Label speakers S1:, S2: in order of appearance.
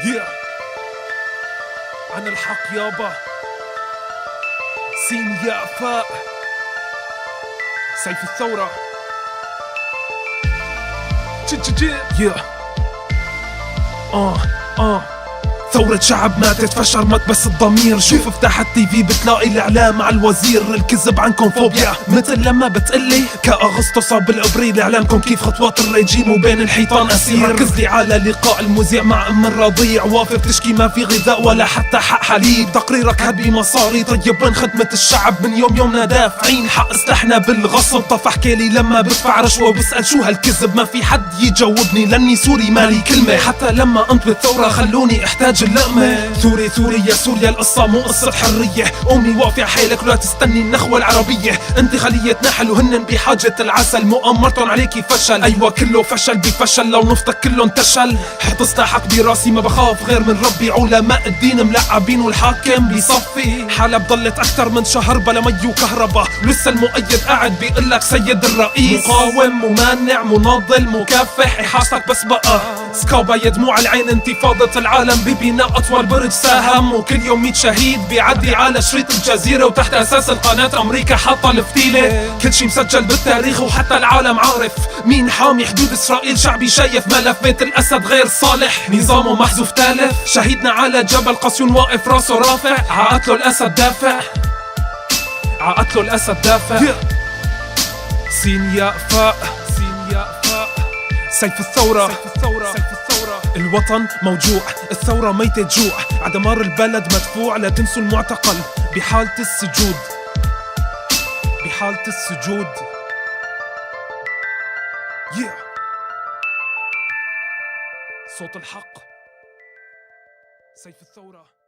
S1: yeah. عن الحق يابا سين يا فاء سيف الثورة yeah. ثورة شعب ماتت فشرمت بس الضمير. شوف افتح التيفي بتلاقي الاعلام مع الوزير. الكذب عنكم فوبيا مثل لما بتقلي كأغسطس بالابريل اعلامكم كيف خطوات الرجيم وبين الحيطان اسير. ركز لي على لقاء المذيع مع ام الرضيع وافر تشكي ما في غذاء ولا حتى حق حليب. تقريرك هبي مصاري طيب وين خدمة الشعب؟ من يومنا دافعين حق سلاحنا بالغصب. طف حكيلي لما بدفع رشوة وبسأل شو هالكذب ما في حد يجاوبني لاني سوري مالي كلمة. حتى لما قمت بالثورة خلوني احتاج اللقمة. ثوري يا سوريا القصة مو قصة حرية. قومي وقفي حيلك ولا تستني النخوة العربية. انت خلية نحل وهن بحاجة العسل. مؤامرتهم عليكي فشل ايوه كله فشل بفشل لو نفطك كله انتشل. حط سلاحك براسي ما بخاف غير من ربي. علماء الدين ملعبين والحاكم بيصفي. حلب ضلت اكتر من شهر بلا مي وكهرباء ولسه المؤيد قاعد بيقلك سيد الرئيس. مقاوم ممانع مناضل مكافح احاستك بس بقى سكابا يا دموع العين. انتفاضة العالم ببناء اطول برج ساهم وكل يوم 100 شهيد بيعدي على شريط الجزيرة. وتحت اساس القناة امريكا حاطة الفتيلة. كل شي مسجل بالتاريخ وحتى العالم عارف مين حامي حدود اسرائيل. شعبي شايف ملف بيت الاسد غير صالح نظامه محذوف تالف. شهيدنا على جبل قسيون واقف راسه رافع. عقتله الاسد دافع عقتله الاسد دافع سين يا فاء سيف الثورة الوطن موجوع الثورة ميتة جوع. عدمار البلد مدفوع لا تنسوا المعتقل بحالة السجود yeah. صوت الحق سيف الثورة.